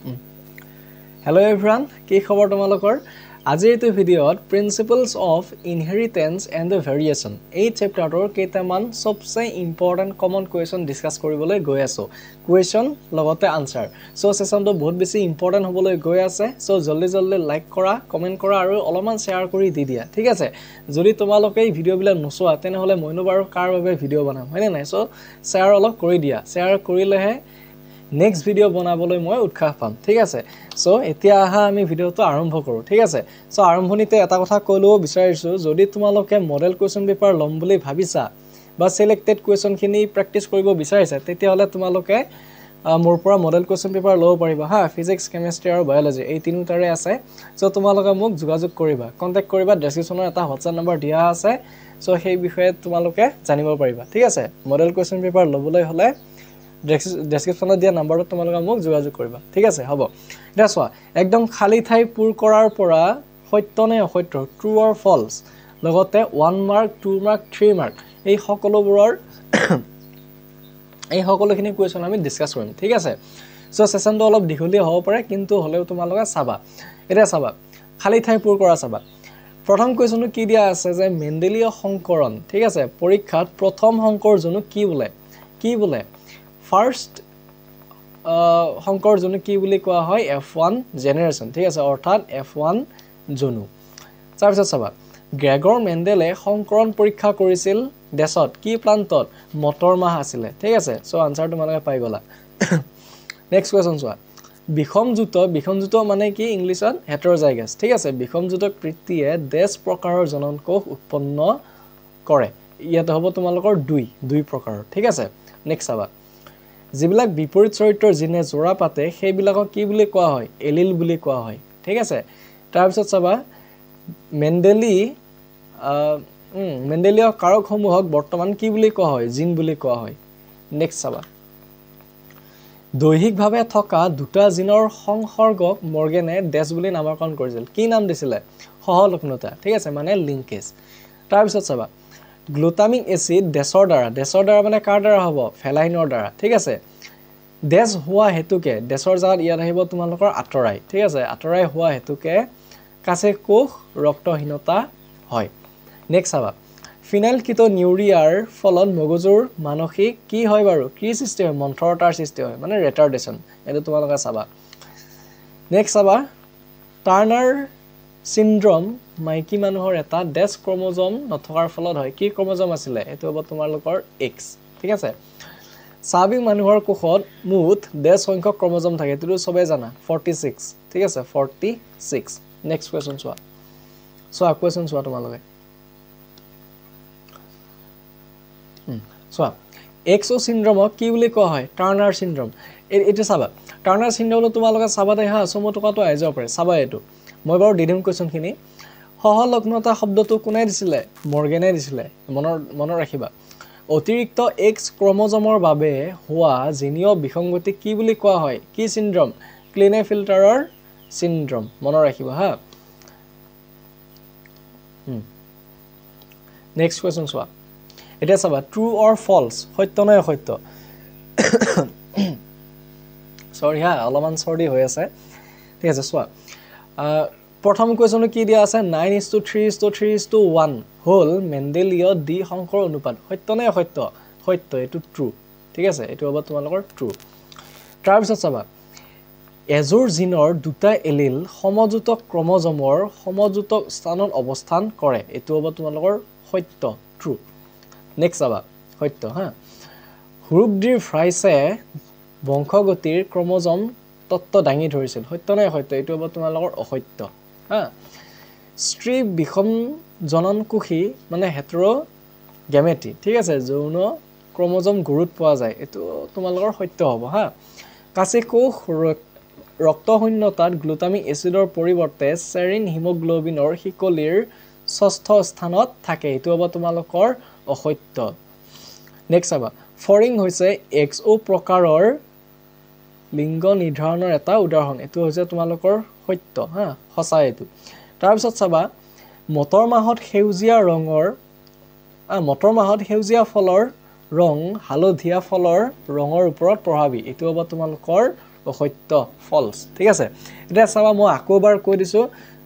Hello everyone, কি খবৰ তোমালোকৰ? আজি এই ভিডিঅত Principles of Inheritance and the Variation এই চেপ্টাৰটোৰ কেইটামান সবচে ইম্পৰ্টেন্ট কমন কোৱেশ্চন ডিসকাস কৰিবলৈ গৈ আছো। কোৱেশ্চন লগতে আনসাৰ। সো সেশনটো বহুত বেছি ইম্পৰ্টেন্ট হ'বলৈ গৈ আছে। সো জলদি লাইক কৰা, কমেন্ট কৰা আৰু অলপমান শেয়াৰ কৰি দি দিয়া। ঠিক আছে? যদি তোমালোকে এই ভিডিঅ'বিলাক নোচোৱা তেনেহলে মইনো বাৰু কাৰ বাবে ভিডিঅ' বনাম, হয়নে নাই? সো শেয়াৰ অলপ কৰি দিয়া। শেয়াৰ কৰিলেহে নেক্সট ভিডিঅ' বনাবলৈ মই উৎসাহ পাম। ঠিক আছে? সো এতিয়া আহা আমি ভিডিঅ'টো আৰম্ভ কৰো। ঠিক আছে? সো আৰম্ভণিতে এটা কথা কইলো বিচাৰিছো, যদি তোমালোকে মডেল কোৱেশ্চন পেপাৰ লম বুলি ভাবিছা বা সিলেক্টেড কোৱেশ্চন খিনি প্ৰেক্টিস কৰিব বিচাৰিছা, তেতিয়াহলে তোমালোকে মোৰ পৰা মডেল কোৱেশ্চন পেপাৰ লব পাৰিবা হা। ফিজিক্স, কেমিষ্ট্ৰি আৰু বায়োলজি এই তিনিটাৰে আছে। সো তোমালোকে মোক যোগাযোগ কৰিবা, কন্টাক্ট কৰিবা। ডেসক্ৰিপচনৰ এটা হোৱাটছআপ নম্বৰ দিয়া আছে। সো সেই বিষয়ে তোমালোকে জানিব পাৰিবা। ঠিক আছে? মডেল কোৱেশ্চন পেপাৰ লবলৈ হলে ডেসক্ৰিপচনত দিয়া নম্বৰত তোমালোকে মোক যোগাযোগ কৰিবা। ঠিক আছে? হ'ব। এটা চোৱা, একদম খালি ঠাই পূৰ কৰাৰ পৰা সত্য নে অসত্য, ট্ৰু অৰ ফলছ, লগতে 1 মাৰ্ক, 2 মাৰ্ক, 3 মাৰ্ক এই সকলোখিনি কোৱেশ্চন আমি ডিসকাস কৰিম। ঠিক আছে? সো সেশনটো অলপ দীঘলীয়া হ'ব পাৰে, কিন্তু হলেও তোমালোকে চাবা। এটা চাবা, খালি ঠাই পূৰ কৰা চাবা। প্ৰথম কোৱেশ্চনটো কি দিয়া আছে যে মেণ্ডেলীয় সংকৰণ। ঠিক আছে? পৰীক্ষাত প্ৰথম সংকৰজনক কি বোলে? ফাৰ্স্ট সংকৰ জনু কি বুলি কোৱা হয়? F1 generation. ঠিক আছে? অৰ্থাৎ F1 জনু। তাৰ পিছত চাবা, গ্ৰেগৰ মেণ্ডেলে সংকৰণ পৰীক্ষা কৰিছিল দেশত কি প্লান্টত? মটৰ মাহ আছিলে। ঠিক আছে? সো আনসাৰ তোমালোকে পাই গলা। নেক্সট কোৱেশ্চন চোৱা, বিষমজুত মানে কি ইংলিছত? হেটেৰোজাইগাছ। ঠিক আছে? বিষমজুত কৃতিয়ে দেশ প্ৰকাৰৰ জননকোষ উৎপন্ন কৰে। ইয়াতে হ'ব তোমালোকৰ দুই প্ৰকাৰৰ। ঠিক আছে? নেক্সট চাবা, যিবিলাক বিপৰীত চৰিত্ৰৰ জিনে জোৰা পাতে সেইবিলাকক কি বুলি কোৱা হয়? এলিল বুলি কোৱা হয়। ঠিক আছে? তাৰ পিছত চাবা, মেণ্ডেলীয় কাৰকসমূহক বৰ্তমান কি বুলি কোৱা হয়? জিন বুলি কোৱা হয়। নেক্সট চাবা, দৈহিকভাৱে থকা দুটা জিনৰ সংসৰ্গক মৰ্গেনে ডেছ বুলি নামকৰণ কৰিছিল। কি নাম দিছিলে? সহলগ্নতা। ঠিক আছে? মানে লিংকেজ। তাৰ পিছত চাবা, গ্লুটামিক এসিড ডেছৰ দ্বাৰা মানে কাৰ দ্বাৰা হ'ব? ফেলাইনৰ দ্বাৰা। ঠিক আছে? ডেছ হোৱা হেতুকে, ডেছৰ জাত ইয়াত আহিব তোমালোকৰ আতৰাই। ঠিক আছে? আতৰাই হোৱা হেতুকে কাছে কোষ ৰক্তহীনতা হয়। নেক্সট চাবা, ফিনাইল কিটোনিউৰিয়াৰ ফলত মগজুৰ মানসিক কি হয় বাৰু? কি সৃষ্টি হয়? মন্থৰতাৰ সৃষ্টি হয়, মানে ৰেটাৰ্ডেশ্যন। এইটো তোমালোকে চাবা। নেক্সট চাবা, টাৰ্নাৰ চিনড্ৰম মাইকী মানুহৰ এটা ডেছ ক্ৰমোজম নথকাৰ ফলত হয়। কি ক্ৰমোজম আছিলে? এইটো হ'ব তোমালোকৰ X। ঠিক আছে? স্বাভাৱিক মানুহৰ কোষত মুঠ ডেছ সংখ্যক ক্ৰমোজম থাকে, এইটো সবে জানা, 46। ঠিক আছে? 46। নেক্সট কোৱেশ্চন চোৱা। কোৱেশ্চন চোৱা তোমালোকে। চোৱা, XO চিনড্ৰমক কি বুলি কোৱা হয়? Turner syndrome. এইটো চাবা, টাৰ্নাৰ চিনড্ৰমটো তোমালোকে চাবা দে হা, চমু টকাটো আহি যাব পাৰে। চাবা এইটো। মই বাৰু দি দিম কোৱেশ্চনখিনি। সহলগ্নতা শব্দটো কোনে দিছিলে? মৰ্গেনে দিছিলে। মনত ৰাখিবা। অতিৰিক্ত X ক্ৰমোজমৰ বাবে হোৱা জিনীয় বিসংগতিক কি বুলি কোৱা হয়? কি চিনড্ৰম? ক্লিনেফিল্টাৰৰ চিনড্ৰম। মনত ৰাখিবা হা। নেক্সট কোৱেশ্চন চোৱা। এতিয়া চাবা, ট্ৰু অৰ ফলছ, সত্য নে অসত্য? সৰি হা, অলপমান চৰ্দি হৈ আছে। ঠিক আছে? চোৱা, প্ৰথম কুৱেশ্যনটো কি দিয়া আছে? 9:3:3:1 হ'ল মেণ্ডেলীয় দ্বি সংকৰ অনুপাত। সত্য নে অসত্য? সত্য। এইটো ট্ৰু। ঠিক আছে? এইটো হ'ব তোমালোকৰ ট্ৰু। তাৰপিছত চাবা, এযোৰ জিনৰ দুটা এলিল সমযুতক ক্ৰমোজমৰ সমযুতক স্থানত অৱস্থান কৰে। এইটো হ'ব তোমালোকৰ সত্য, ট্ৰু। নেক্সট চাবা, সত্য হা। হুৰুবডিৰ ফ্ৰাইছে বংশগতিৰ ক্ৰমোজম তত্ত্ব দাঙি ধৰিছিল। সত্য নে অসত্য? এইটো হ'ব তোমালোকৰ অসত্য হা। স্ত্ৰী বিষম জননকোষী মানে হেটেৰোগেমেটি। ঠিক আছে? যৌন ক্ৰমোজম গৰুত পোৱা যায়। এইটো তোমালোকৰ সত্য হ'ব হা। কাছে কোষ ৰক্তশূন্যতাত গ্লুটামিক এচিডৰ পৰিৱৰ্তে চেৰিন হিমোগ্লোবিনৰ শিকলিৰ 6ষ্ঠ স্থানত থাকে। এইটো হ'ব তোমালোকৰ অসত্য। নেক্সট চাবা, ফৰিং হৈছে XO প্ৰকাৰৰ লিংগ নিৰ্ধাৰণৰ এটা উদাহৰণ। এইটো হৈছে তোমালোকৰ সত্য হা, সঁচা এইটো। তাৰপিছত চাবা, মটৰ মাহত সেউজীয়া ফলৰ ৰং হালধীয়া ফলৰ ৰঙৰ ওপৰত প্ৰভাৱী। এইটো হ'ব তোমালোকৰ অসত্য ফলছ ঠিক আছে এটা চাবা মই আকৌ এবাৰ কৈ দিছো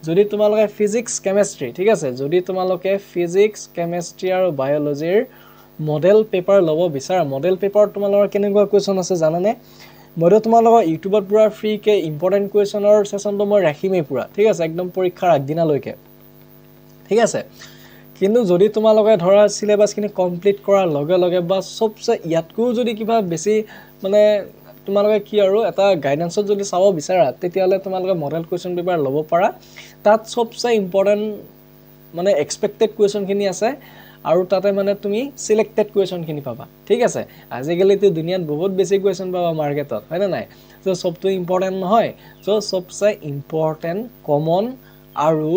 যদি তোমালোকে ফিজিক্স কেমিষ্ট্ৰি ঠিক আছে যদি তোমালোকে ফিজিক্স কেমিষ্ট্ৰি আৰু বায়োলজিৰ মডেল পেপাৰ ল'ব বিচাৰা মডেল পেপাৰ তোমালোকৰ কেনেকুৱা কোৱেশ্চন আছে জানানে মই তোমালোকৰ ইউটিউবত পুৰা ফ্ৰী কে ইম্পৰ্টেন্ট কোৱেশ্চনৰ সেশনটো মই ৰাখিমেই পুৰা ঠিক আছে একদম পৰীক্ষাৰ আগদিনালৈকে ঠিক আছে কিন্তু যদি তোমালোকে ধৰা সিলেবাসখিনি কমপ্লিট কৰাৰ লগে লগে বা সবচে ইয়াতকো যদি কিবা বেছি মানে তোমালোকে কি আৰু এটা গাইডেন্সত যদি চাব বিচাৰা তেতিয়ালে তোমালোকে মডেল কোৱেশ্চন পেপাৰ ল'ব পাৰা তাত সবচে ইম্পৰ্টেন্ট মানে এক্সপেক্টেড কোৱেশ্চন খিনি আছে আৰু তাতে মানে তুমি সিলেক্টেড কোৱেশ্চন খিনি পাবা ঠিক আছে আজিকালি তো দুনিয়াত বহুত বেছি কোৱেশ্চন পাবা মাৰ্কেটত হয় না নাই সো সবটো ইম্পৰ্টেন্ট নহয় সো সবচে ইম্পৰ্টেন্ট কমন আৰু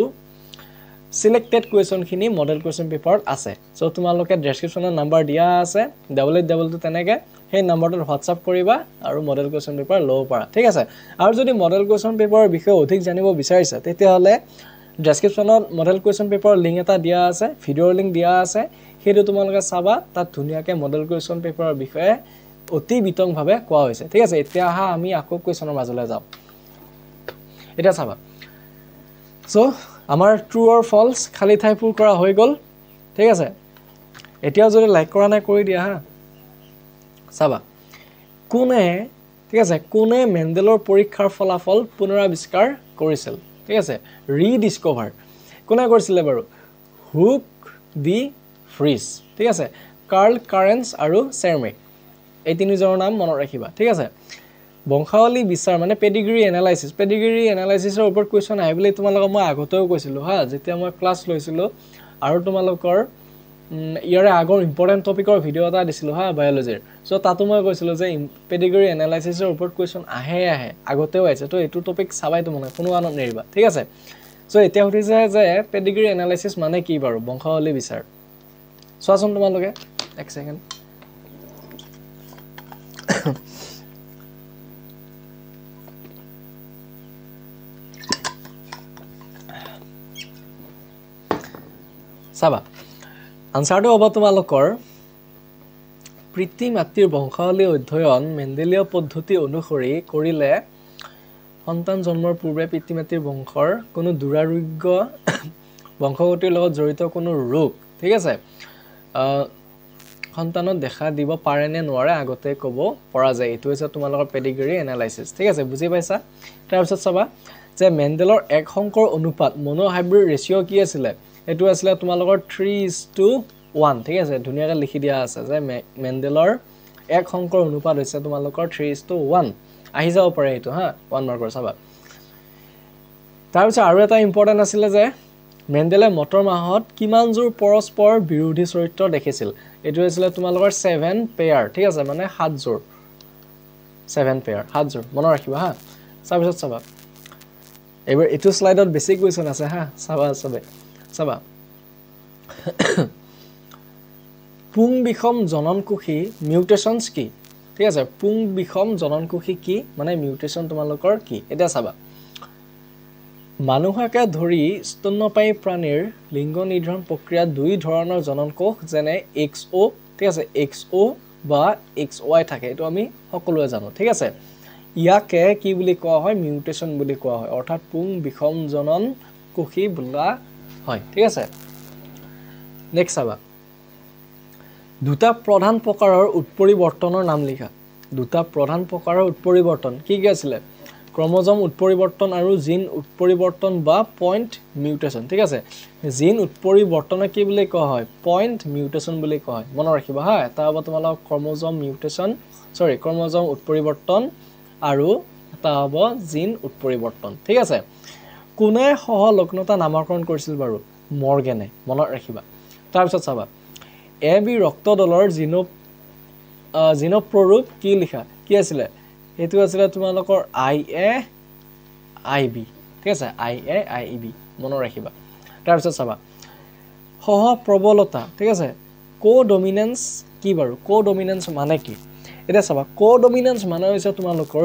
সিলেক্টেড কোৱেশ্চন খিনি মডেল কোৱেশ্চন পেপাৰত আছে সো তোমালোকে ডেসক্ৰিপচনৰ নাম্বাৰ দিয়া আছে www তেনেকে সেই নাম্বাৰটো WhatsApp কৰিবা আৰু মডেল কোৱেশ্চন পেপাৰ ল'ব পাৰা ঠিক আছে আৰু যদি মডেল কোৱেশ্চন পেপাৰৰ বিষয়ে অধিক জানিব বিচাৰিছা তেতিয়াহলে ডেসক্ৰিপচনত মডেল কোৱেশ্চন পেপাৰৰ লিংক এটা দিয়া আছে ভিডিঅ'ৰ লিংক দিয়া আছে হেতু তোমালোকে চাবা তাত ধুনিয়াকে মডেল কোৱেশ্চন পেপাৰৰ বিষয়ে অতি বিতংভাৱে কোৱা হৈছে ঠিক আছে এতিয়া আহা আমি আকৌ কোৱেশ্চনৰ মাজলৈ যাও এটা চাবা সো আমাৰ ট্ৰু অৰ ফলছ খালি ঠাই পূৰ কৰা হৈ গল ঠিক আছে এতিয়াও যদি লাইক কৰা নাই কৰি দিয়া হা চাবা কোনে ঠিক আছে কোনে মেন্ডেলৰ পৰীক্ষাৰ ফলাফল পুনৰাবিষ্কাৰ কৰিছিল ঠিক আছে ৰিডিসকভাৰ কোনে কৰিছিল বাৰু হুক দি ফ্ৰিজ ঠিক আছে কাৰ্ল কাৰেন্স আৰু চেৰমেক এই তিনিজনৰ নাম মনত ৰাখিবা ঠিক আছে বংশাৱলী বিচাৰ মানে পেডিগ্ৰী এনালাইসিছৰ ওপৰত কোৱেশ্চন আহে বুলি তোমালোকক মই আগতেও কৈছিলো হা যেতিয়া মই ক্লাছ লৈছিলো আৰু তোমালোকৰ ইয়াৰে আগৰ ইম্পৰ্টেন্ট টপিকৰ ভিডিও এটা দিছিলো হা বায়োলজিৰ সো তাতো মই কৈছিলো যে পেডিগ্ৰী এনালাইসিছৰ ওপৰত কোৱেশ্চন আহে আগতেও আছে তো এটো টপিক চাবাই তোমালোকে কোনো আনত নেৰিবা ঠিক আছে সো এতিয়া হতিছে যে পেডিগ্ৰী এনালাইসিছ মানে কি বাৰু বংশাৱলী বিচাৰ চোৱাচোন তোমালোকে এক সেকেন্ড চাবা আনসাৰটো হ'ব তোমালোকৰ পিতৃ মাতৃৰ বংশাৱলী অধ্যয়ন মেন্ডেলীয় পদ্ধতি অনুসৰি কৰিলে সন্তান জন্মৰ পূৰ্বে পিতৃ মাতৃৰ বংশৰ কোনো দুৰাৰোগ্য বংশগতিৰ লগত জড়িত কোনো ৰোগ ঠিক আছে সন্তানত দেখা দিব পাৰে নে নোৱাৰে আগতে ক'ব পৰা যায় এটো হৈছে তোমালোকৰ পেডিগ্ৰী এনালাইসিছ ঠিক আছে বুজি পাইছা তাৰ পিছত চাবা যে মেন্ডেলৰ এক সংকৰ অনুপাত মনোহাইব্ৰিড ৰেশিও কি আছিল এটো আছিল তোমালোকৰ 3:1 ঠিক আছে ধুনিয়াকৈ লিখি দিয়া আছে যে মেন্ডেলৰ এক সংকৰ অনুপাত হৈছে তোমালোকৰ 3:1 আহি যাব পাৰে এটো হা 1 মাৰ্কৰ চাবা তাৰ পিছত আৰু এটা ইম্পৰ্টেন্ট আছিল যে মেন্ডেলে মটৰ মাহত কিমান জোৰ পৰস্পৰ বিৰোধী চৰিত্ৰ দেখিছিল এটো আছিল তোমালোকৰ 7 পেয়াৰ ঠিক আছে মানে 7 জোৰ 7 পেয়াৰ 7 জোৰ মনত ৰাখিবা হা তাৰপিছত চাবা এবাৰ এটো স্লাইডত বেসিক কোৱেশ্চন আছে হা চাবা চাবা পুং বিখম জননকোষী মিউটেশনস কি ঠিক আছে পুং বিখম জননকোষী কি মানে মিউটেশন তোমালোকৰ কি এটা চাবা মানুহকে ধৰি স্তন্যপায়ী প্ৰাণীৰ লিংগ নিৰ্ধাৰণ প্ৰক্ৰিয়া দুই ধৰণৰ জননকোষ যেনে XO ঠিক আছে XO বা XY থাকে এটো আমি সকলোৱে জানো ঠিক আছে ইয়াকে কি বুলি কোৱা হয় মিউটেশন বুলি কোৱা হয় অৰ্থাৎ পুং বিখম জননকোষী বোলা হয় ঠিক আছে নেক্সট চাবা দুটা প্ৰধান প্ৰকাৰৰ উৎপৰিবৰ্তনৰ নাম লিখা দুটা প্ৰধান প্ৰকাৰৰ উৎপৰিবৰ্তন কি আছিল ক্ৰোমোজোম উৎপৰিবৰ্তন আৰু জিন উৎপৰিবৰ্তন বা পইণ্ট মিউটেশন ঠিক আছে জিন উৎপৰিবৰ্তন কি বুলি কোৱা হয় পইণ্ট মিউটেশন বুলি কোৱা হয় মনত ৰাখিবা হা এটা হ'ব তোমালোকৰ ক্ৰোমোজোম মিউটেশন ক্ৰোমোজোম উৎপৰিবৰ্তন আৰু এটা হ'ব জিন উৎপৰিবৰ্তন ঠিক আছে কোনে সহলগ্নতা নামকৰণ কৰিছিল বাৰু মৰ্গেনে মনত ৰাখিবা তাৰ পিছত চাবা এবি ৰক্ত দলৰ জিনোপ্ৰৰূপ কি লিখা কি আছিল এটো আছিল তোমালোকৰ IAIB ঠিক আছে IAIB মনত ৰাখিবা তাৰ পিছত চাবা সহ প্ৰবলতা ঠিক আছে কোডমিনেন্স কি বাৰু কোডমিনেন্স মানে কি এটা চাবা কোডমিনেন্স মানে হৈছে তোমালোকৰ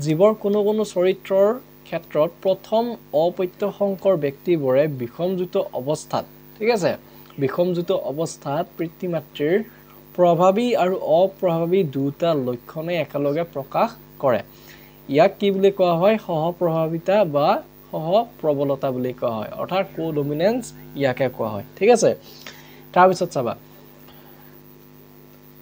জীৱৰ কোনো চৰিত্ৰৰ ক্ষেত্ৰত প্ৰথম অপত্য সংকৰ ব্যক্তিবোৰে বিষমযুক্ত অৱস্থাত ঠিক আছে বিষমযুক্ত অৱস্থাত পিতৃ মাতৃৰ প্ৰভাৱী আৰু অপ্ৰভাৱী দুটা লক্ষণে একেলগে প্ৰকাশ কৰে ইয়াক কি বুলি কোৱা হয় সহপ্ৰভাৱিতা বা সহপ্ৰবলতা বুলি কোৱা হয় অৰ্থাৎ কোডমিনেন্স ইয়াকে কোৱা হয় ঠিক আছে তাৰ পিছত চাবা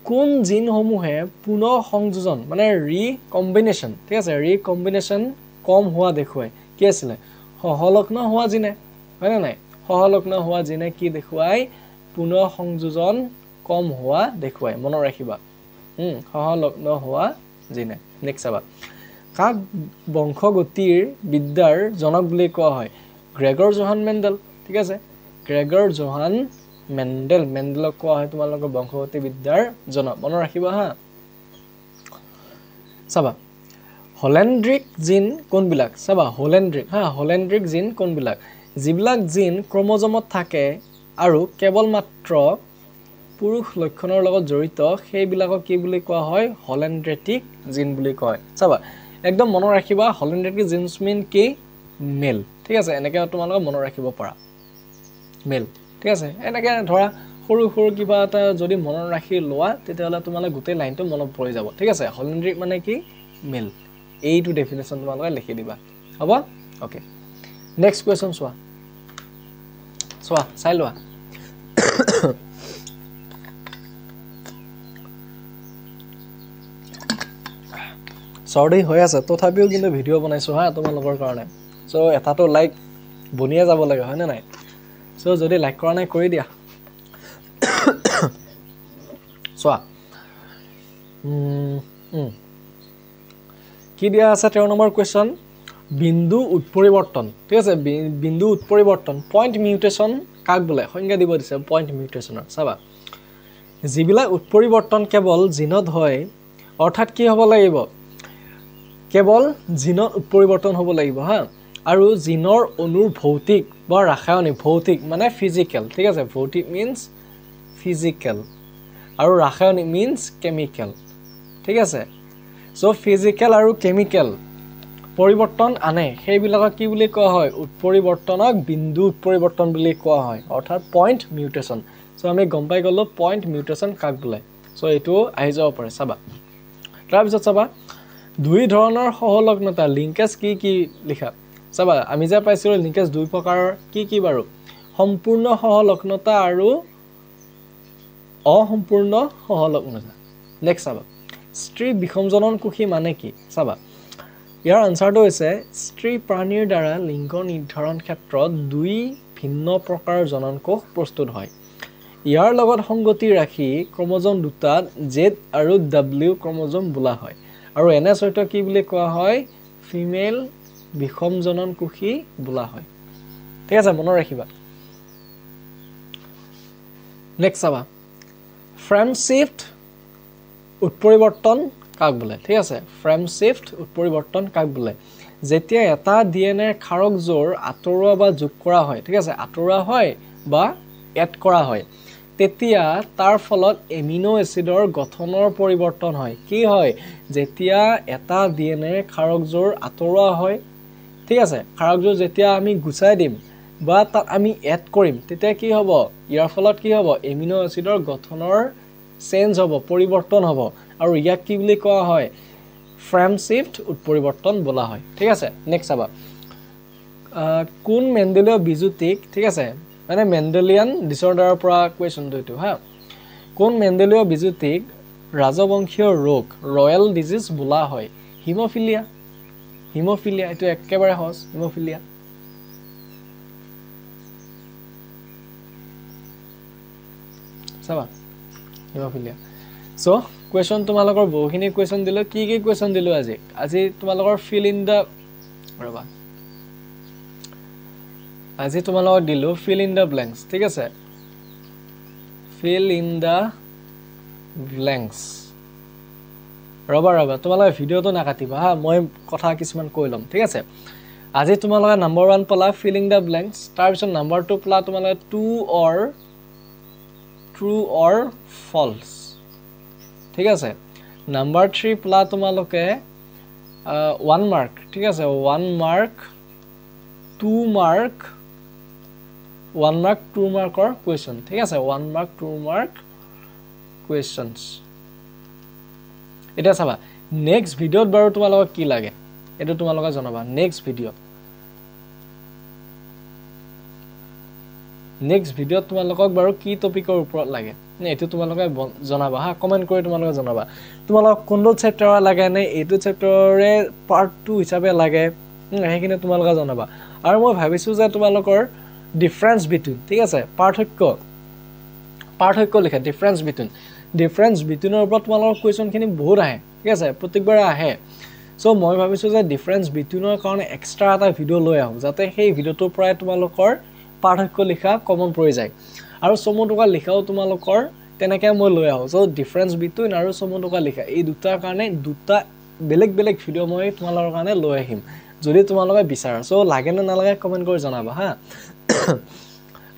কোন জিনসমূহে পুনঃ সংযোজন মানে ৰিকম্বিনেশ্যন ঠিক আছে ৰিকম্বিনেশ্যন কম হোৱা দেখুৱায় কি আছিল সহলগ্ন হোৱা জিনে হয় না নাই সহলগ্ন হোৱা জিনে কি দেখুৱায় পুনঃ সংযোজন কম হোৱা দেখুৱায় মনত ৰাখিবা সহলগ্ন হোৱা জিনে নেক্সট চাবা কাক বংশগতিৰ বিদ্যাৰ জনক বুলি কোৱা হয় গ্ৰেগৰ জোহান মেণ্ডেল ঠিক আছে গ্ৰেগৰ জোহান মেণ্ডেলক কোৱা হয় তোমালোকৰ বংশগতি বিদ্যাৰ জনক মনত ৰাখিবা হা চাবা হলেন্ড্ৰিক জিন কোনবিলাক চাবা হলেন্ড্ৰিক জিন কোনবিলাক যিবিলাক জিন ক্ৰমোজমত থাকে আৰু কেৱল মাত্ৰ পুৰুষ লক্ষণৰ লগত জড়িত সেইবিলাকক কি বুলি কোৱা হয় হলেন্ড্ৰেটিক জিন বুলি কয় চাবা একদম মনত ৰাখিবা হলেন্ড্ৰেটিক জিনছ মিন কি মেল ঠিক আছে এনেকৈ তোমালোকে মনত ৰাখিব পাৰা মেল ঠিক আছে এনেকৈ ধৰা সৰু সৰু কিবা এটা যদি মনত ৰাখি লোৱা তেতিয়াহ'লে তোমালোকে গোটেই লাইনটো মনত পৰি যাব ঠিক আছে হলেন্ড্ৰিক মানে কি মেল এইটো ডেফিনেশ্যন তোমালোকে লিখি দিবা হ'ব ওকে নেক্সট কুৱেশ্যন চোৱা চাই লোৱা চৰ্দি হৈ আছে তথাপিও কিন্তু ভিডিঅ' বনাইছোঁ হা তোমালোকৰ কাৰণে চ' এটাতো লাইক বনিয়ে যাব লাগে হয়নে নাই চ' যদি লাইক কৰা নাই কৰি দিয়া চোৱা কি দিয়া আছে 13 নম্বৰ কুৱেশ্যন বিন্দু উৎপৰিৱৰ্তন ঠিক আছে বিন্দু উৎপৰিৱৰ্তন পইণ্ট মিউটেশ্যন কাক বোলে সংজ্ঞা দিব দিছে পইণ্ট মিউটেশ্যনৰ চাবা যিবিলাক উৎপৰিৱৰ্তন কেৱল জিনত হয় অৰ্থাৎ কি হ'ব লাগিব কেৱল জিনত উৎপৰিৱৰ্তন হ'ব লাগিব হা আৰু জিনৰ অনুৰ ভৌতিক বা ৰাসায়নিক ভৌতিক মানে ফিজিকেল ঠিক আছে ভৌতিক মিন্স ফিজিকেল আৰু ৰাসায়নিক মিন্স কেমিকেল ঠিক আছে চ' ফিজিকেল আৰু কেমিকেল পৰিৱৰ্তন আনে সেইবিলাকক কি বুলি কোৱা হয় উৎপৰিৱৰ্তনক বিন্দু উৎপৰিৱৰ্তন বুলি কোৱা হয় অৰ্থাৎ পইণ্ট মিউটেশ্যন চ' আমি গম পাই গ'লো পইণ্ট মিউটেশ্যন কাক বোলে চ' এইটো আহি যাব পাৰে চাবা তাৰপিছত চাবা দুই ধৰণৰ সহলগ্নতা লিংকেজ কি লিখা চাবা আমি যে পাইছিলোঁ লিংকেজ দুই প্ৰকাৰৰ কি বাৰু সম্পূৰ্ণ সহলগ্নতা আৰু অসম্পূৰ্ণ সহলগ্নতা নেক্সট চাবা স্ত্ৰী বিষমজনন কোষী মানে কি চাবা ইয়াৰ আনসাৰটো হৈছে স্ত্ৰী প্ৰাণীৰ দ্বাৰা লিংগ নিৰ্ধাৰণ ক্ষেত্ৰত দুই ভিন্ন প্ৰকাৰৰ জনন কোষ প্ৰস্তুত হয় ইয়াৰ লগত সংগতি ৰাখি ক্ৰমোজম দুটাত জেড আৰু ডব্লিউ ক্ৰমোজম বোলা হয় আৰু এনে সৈতে কি বুলি কোৱা হয় ফিমেল বিষমজনন কোষী বোলা হয় ঠিক আছে মনত ৰাখিবা নেক্সট চাবা ফ্ৰেম শিফ্ট উৎপৰিৱৰ্তন কাক বোলে ঠিক আছে ফ্ৰেম শিফ্ট উৎপৰিৱৰ্তন কাক বোলে যেতিয়া এটা ডিএনএৰ ক্ষাৰকজোৰ আঁতৰোৱা বা যোগ কৰা হয় ঠিক আছে আঁতৰোৱা হয় বা এড কৰা হয় তেতিয়া তাৰ ফলত এমিনো এচিডৰ গঠনৰ পৰিৱৰ্তন হয় কি হয় যেতিয়া এটা ডিএনএৰ ক্ষাৰকজোৰ আঁতৰোৱা হয় ঠিক আছে ক্ষাৰকজোৰ যেতিয়া আমি গুচাই দিম বা তাত আমি এড কৰিম তেতিয়া কি হ'ব ইয়াৰ ফলত কি হ'ব এমিনো এচিডৰ গঠনৰ চেঞ্জ হ'ব পৰিৱৰ্তন হ'ব আৰু ইয়াক কি বুলি কোৱা হয় ফ্ৰেম শিফ্ট উৎপৰিৱৰ্তন বোলা হয় ঠিক আছে নেক্সট চাবা কোন মেণ্ডেলীয় বিজুতিক ঠিক আছে মানে মেণ্ডেলিয়ান ডিছঅৰ্ডাৰৰ পৰা কুৱেশ্যনটো এইটো হা কোন মেণ্ডেলীয় বিজুতিক ৰাজবংশীয় ৰোগ ৰয়েল ডিজিজ বোলা হয় হিমোফিলিয়া এইটো একেবাৰে সহজ হিমোফিলিয়া চাবা হিমোফিলিয়া চ' কুৱেশ্যন তোমালোকৰ বহুখিনি কুৱেশ্যন দিলোঁ কি কুৱেশ্যন দিলোঁ আজি তোমালোকৰ ফিল ইন দ্য ৰ'বা আজি তোমালোকক দিলোঁ ফিল ইন দ্য ব্লেংকছ ঠিক আছে ফিল ইন দ্য ব্লেংকছ ৰ'বা তোমালোকে ভিডিঅ'টো নাকাটিবা হা মই কথা কিছুমান কৈ ল'ম ঠিক আছে আজি তোমালোকে নম্বৰ 1 পালা ফিল ইন দ্য ব্লেংকছ তাৰপিছত নম্বৰ 2 পালা তোমালোকে ট্ৰু অৰ ফলছ ঠিক আছে নম্বৰ 3 পালা তোমালোকে 1 মাৰ্ক ঠিক আছে 1 মাৰ্ক 2 মাৰ্ক 1 মাৰ্ক 2 মাৰ্কৰ কুৱেশ্যন ঠিক আছে 1 মাৰ্ক 2 মাৰ্ক questions এটা চাবা নেক্সট ভিডিওত বাৰু তোমালোকক কি লাগে এটো তোমালোকে জনাবা নেক্সট ভিডিওত তোমালোকক বাৰু কি টপিকৰ ওপৰত লাগে এটো তোমালোকে জনাবা হা কমেন্ট কৰি তোমালোকে জনাবা তোমালোক কোনটো চেপ্টাৰ লাগে নে এটো চেপ্টাৰৰে পাৰ্ট 2 হিচাপে লাগে হেকিনে তোমালোকে জনাবা আৰু মই ভাবিছো যে তোমালোকৰ ডিফাৰেন্স বিটুইন ঠিক আছে পাৰ্থক্য লিখা ডিফাৰেন্স বিটুইনৰ ওপৰত তোমালোকৰ কোৱেশ্চনখিনি বহুত আহে ঠিক আছে প্ৰত্যেকবাৰ আহে সো মই ভাবিছো যে ডিফাৰেন্স বিটুইনৰ কাৰণে এক্সট্ৰা এটা ভিডিও লৈ আহো যাতে সেই ভিডিওটোৰ পৰাই তোমালোকৰ পাৰ্থক্য লিখা কমন পৰি যায় আৰু সমুটকা লিখাও তোমালোকৰ তেনেকৈ মই লৈ আহো সো ডিফাৰেন্স বিটুইন আৰু সমুটকা লিখা এই দুটাৰ কাৰণে দুটা বেলেগ ভিডিও মই তোমালোকৰ কাৰণে লৈ আহিম যদি তোমালোকে বিচাৰা সো লাগে না নালাগে কমেন্ট কৰি জনাবা হা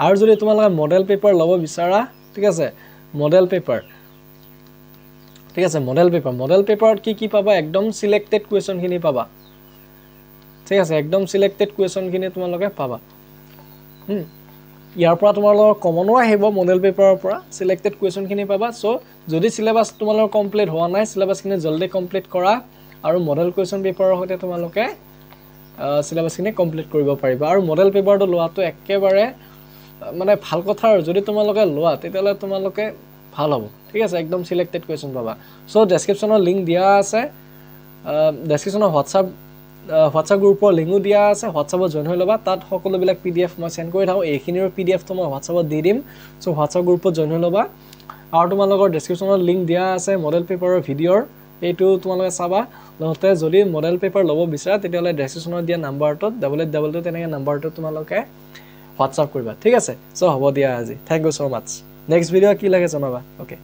আৰু যদি তোমালোকে মডেল পেপাৰ ল'ব বিচাৰা ঠিক আছে মডেল পেপাৰত কি পাবা একদম সিলেক্টেড কোৱেশ্চন খিনি পাবা ঠিক আছে একদম সিলেক্টেড কোৱেশ্চন খিনি তোমালোকে পাবা ইয়াৰ পৰা তোমালোকৰ কমনো আহিব মডেল পেপাৰৰ পৰা সিলেক্টেড কোৱেশ্চন খিনি পাবা সো যদি সিলেবাস তোমালোকৰ কমপ্লিট হোৱা নাই সিলেবাস খিনি জলদি কমপ্লিট কৰা আৰু মডেল কোৱেশ্চন পেপাৰৰ সৈতে তোমালোকে সিলেবাস খিনি কমপ্লিট কৰিব পাৰিবা আৰু মডেল পেপাৰটো লোৱাটো একেবাৰে মানে ভাল কথা আৰু যদি তোমালোকে লোৱা তেতিয়ালে তোমালোকে ভাল হ'ব ঠিক আছে একদম সিলেক্টেড কোৱেশ্চন পাবা সো ডেসক্ৰিপচনৰ লিংক দিয়া আছে ডেসক্ৰিপচনৰ হোৱাটসঅ্যাপ গ্ৰুপৰ লিংকও দিয়া আছে হোৱাটসঅ্যাপত জয়েন হৈ লবা তাত সকলোবিলাক পিডিএফ মই সেন্ড কৰি থাকো এইখিনিৰ পিডিএফ তো মই হোৱাটসঅ্যাপত দি দিম সো হোৱাটসঅ্যাপ গ্ৰুপত জয়েন হৈ লবা আৰু তোমালোকৰ ডেসক্ৰিপচনৰ লিংক দিয়া আছে মডেল পেপাৰৰ ভিডিওৰ এইটো তোমালোকে চাবা লগতে যদি মডেল পেপাৰ ল'ব বিচাৰা তেতিয়ালে ডেসক্ৰিপচনত দিয়া নাম্বাৰটোত www তেনেকে নাম্বাৰটো তোমালোকে হোৱাটসঅ্যাপ কৰিবা ঠিক আছে সো হ'ব দিয়া আজি থ্যাংক ইউ সো মাচ নেক্সট ভিডিও কি লাগে জনাবা ওকে